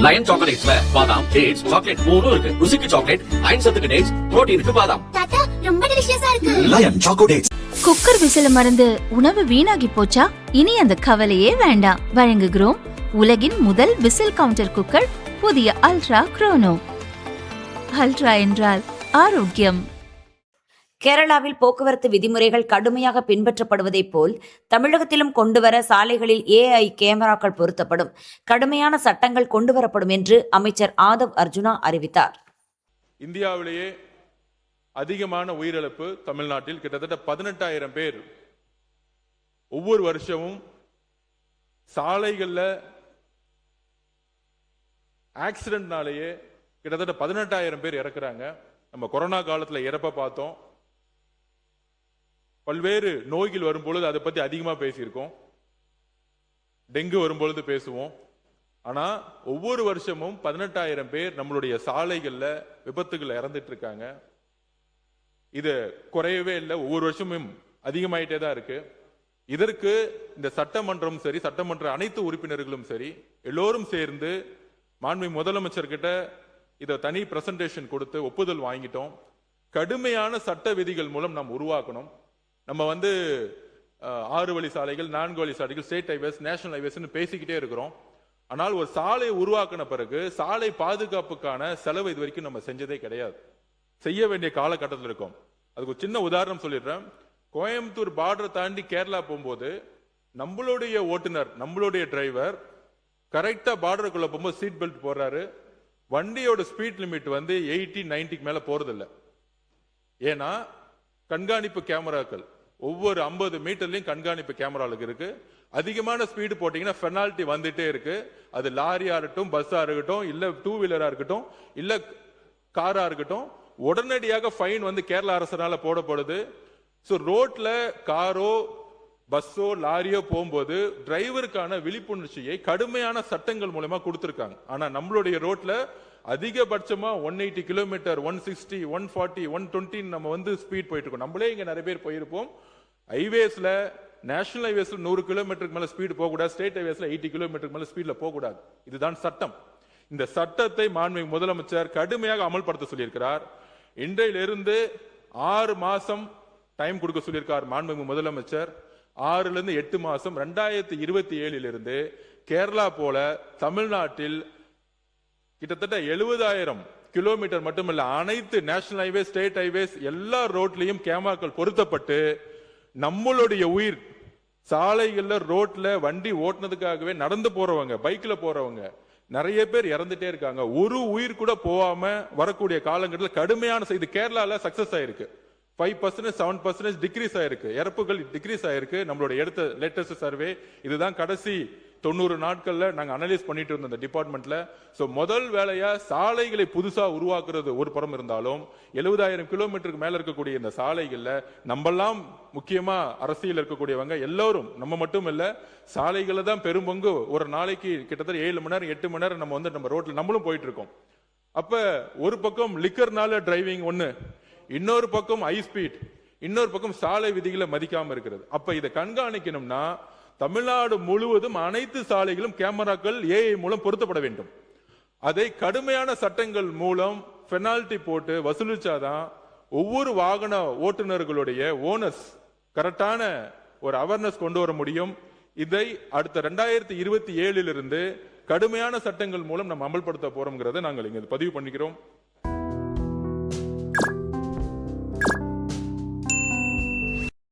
Line சாக்லேட்ஸ்ல பாதாம், dates, chocolate மூணும் இருக்கு. ருசிக்கு சாக்லேட், அயன் சத்துக்கு டேட்ஸ், புரோட்டீனுக்கு பாதாம். தாத்தா ரொம்ப டெலிஷியஸா இருக்கு. Line choco dates. குக்கர் விசில மறந்து உணவு வீணாகி போச்சா? இனி அந்த கவலையே வேண்டாம். வழங்குகிறோம் உலகின் முதல் விசில் கவுண்டர் குக்கர், புதிய அல்ட்ரா குரோனோ. அல்ட்ரா என்றால் ஆரோக்கியம். கேரளாவில் போக்குவரத்து விதிமுறைகள் கடுமையாக பின்பற்றப்படுவதைப் போல் தமிழகத்திலும் கொண்டுவர சாலைகளில் AI கேமராக்கள் பொருத்தப்படும். கடுமையான சட்டங்கள் கொண்டுவரப்படும் என்று அமைச்சர் ஆதவ் அர்ஜுனா அறிவித்தார். இந்தியாவிலேயே அதிகமான உயிரிழப்பு தமிழ்நாட்டில் கிட்டத்தட்ட 18,000 பேர் ஒவ்வொரு வருஷமும் சாலைகள்ல ஆக்சிடென்ட்னாலேயே கிட்டத்தட்ட 18,000 பேர் இறக்குறாங்க. நம்ம கொரோனா காலத்துல இறப்ப பார்த்தோம். பல்வேறு நோய்கள் வரும்பொழுது அதை பத்தி அதிகமா பேசியிருக்கோம். டெங்கு வரும்பொழுது பேசுவோம். ஆனா ஒவ்வொரு வருஷமும் 18,000 பேர் நம்மளுடைய சாலைகள்ல விபத்துகள் இறந்துட்டு இருக்காங்க. இது குறையவே இல்லை, ஒவ்வொரு வருஷமும் அதிகமாயிட்டே தான் இருக்கு. இதற்கு இந்த சட்டமன்றம் சரி, சட்டமன்ற அனைத்து உறுப்பினர்களும் சரி, எல்லோரும் சேர்ந்து மாண்புமிகு முதலமைச்சர் கிட்ட இதை தனி பிரசன்டேஷன் கொடுத்து ஒப்புதல் வாங்கிட்டோம். கடுமையான சட்ட விதிகள் மூலம் நாம் உருவாக்கணும். நம்ம 6 வழி சாலைகள், 4 வழி சாலைகள், ஸ்டேட் ஹைவேஸ், நேஷனல் ஹைவேஸ்னு பேசிக்கிட்டே இருக்கிறோம். ஆனால் ஒரு சாலை உருவாக்கின பிறகு சாலை பாதுகாப்புக்கான செலவு இது வரைக்கும் நம்ம செஞ்சதே கிடையாது. செய்ய வேண்டிய காலகட்டத்தில் இருக்கோம். அதுக்கு ஒரு சின்ன உதாரணம் சொல்லிடுறேன். கோயம்புத்தூர் பார்டரை தாண்டி கேரளா போகும்போது நம்மளுடைய ஓட்டுநர், நம்மளுடைய டிரைவர் கரெக்டா பார்டருக்குள்ள போகும்போது சீட் பெல்ட் போடுறாரு. வண்டியோட ஸ்பீட் லிமிட் 80, 90 மேல போறதில்லை. ஏன்னா கண்காணிப்பு கேமராக்கள் ஒவ்வொரு 50 மீட்டர்லயும் கண்காணிப்பு கேமராவுக்கு இருக்கு. அதிகமான ஸ்பீடு போட்டீங்கன்னா பெனால்டி வந்துட்டே இருக்கு. அது லாரியா இருக்கட்டும், பஸ்ஸா இருக்கட்டும், இல்ல 2 வீலரா இருக்கட்டும், இல்ல காரா இருக்கட்டும், உடனடியாக ஃபைன் கேரள அரசால போடப்படுது. சோ ரோட்ல காரோ பஸ்ஸோ லாரியோ போகும்போது டிரைவருக்கான விழிப்புணர்ச்சியை கடுமையான சட்டங்கள் மூலமா கொடுத்திருக்காங்க. ஆனா நம்மளுடைய ரோட்ல அதிகபட்சமா 180 கிலோமீட்டர், 160, 140, 120 நம்ம ஸ்பீட் போயிட்டு இருக்கோம். நம்மளே இங்க நிறைய பேர் போயிருப்போம். ஹைவேஸ்ல, நேஷனல் ஹைவேஸ்ல 100 கிலோமீட்டருக்கு மேல ஸ்பீட் போக கூடாது. ஸ்டேட் ஹைவேஸ்ல 80 கிலோமீட்டருக்கு மேல ஸ்பீட்ல போக கூடாது. இதுதான் சட்டம். இந்த சட்டத்தை மாண்புமிகு முதலமைச்சர் கடுமையாக அமல்படுத்த சொல்லியிருக்கிறார். இன்றையிலிருந்து 6 மாசம் டைம் கொடுக்க சொல்லியிருக்கார் மாண்புமிகு முதலமைச்சர். 6ல இருந்து 8 மாசம் 2027 கேரளா போல தமிழ்நாட்டில் கிட்டத்தட்ட 70,000 கிலோமீட்டர் மட்டுமல்ல, அனைத்து நேஷனல் ஹைவேஸ், ஸ்டேட் ஹைவேஸ் எல்லா ரோட்லயும் கேமராக்கள் பொருத்தப்பட்டு நம்மளுடைய உயிர் சாலைகள்ல, ரோட்ல வண்டி ஓட்டுனதுக்காகவே நடந்து போறவங்க, பைக்ல போறவங்க நிறைய பேர் இறந்துட்டே இருக்காங்க. ஒரு உயிர் கூட போகாம வரக்கூடிய காலங்கட்டத்தில் கடுமையான செய்தி. கேரளால சக்சஸ் ஆயிருக்கு. 5%, 7% டிக்ரீஸ் ஆயிருக்கு. இறப்புகள் டிக்ரீஸ் ஆயிருக்கு. நம்மளுடைய எடுத்த லேட்டஸ்ட் சர்வே இதுதான். கடைசி 90 நாட்கள்ல நாங்க அனலைஸ் பண்ணிட்டு இருந்தோம் இந்த டிபார்ட்மெண்ட்ல. சோ முதல் வேலையா சாலைகளை புதுசா உருவாக்குறது ஒரு புறம் இருந்தாலும் 70,000 கிலோமீட்டருக்கு மேல இருக்கக்கூடிய இந்த சாலைகள்ல நம்மெல்லாம், முக்கியமா அரசியல் இருக்கக்கூடியவங்க எல்லாரும், நம்ம மட்டும் இல்ல, சாலைகளை தான் பெரும்பங்கு. ஒரு நாளைக்கு கிட்டத்தட்ட 7 மணி நேரம் 8 மணி நேரம் நம்ம ரோட்ல நம்மளும் போயிட்டு இருக்கோம். அப்ப ஒரு பக்கம் லிக்கர்னால டிரைவிங் ஒண்ணு, இன்னொரு பக்கம் ஹை ஸ்பீட், இன்னொரு பக்கம் சாலை விதிகளை மதிக்காம இருக்கிறது. அப்ப இதை கண்காணிக்கணும்னா தமிழ்நாடு முழுவதும் அனைத்து சாலைகளும் கேமராக்கள் AI மூலம் பொருத்தப்பட வேண்டும். அதை கடுமையான சட்டங்கள் மூலம் பெனால்டி போட்டு வசூலிச்சாதான் ஒவ்வொரு வாகன ஓட்டுநர்களுடைய ஓனர்ஸ் கரெக்டான ஒரு அவேர்னஸ் கொண்டு வர முடியும். இதை அடுத்த 2027 கடுமையான சட்டங்கள் மூலம் நம்ம அமல்படுத்த போறோம்ங்கிறத நாங்கள் இங்க பதிவு பண்ணிக்கிறோம்.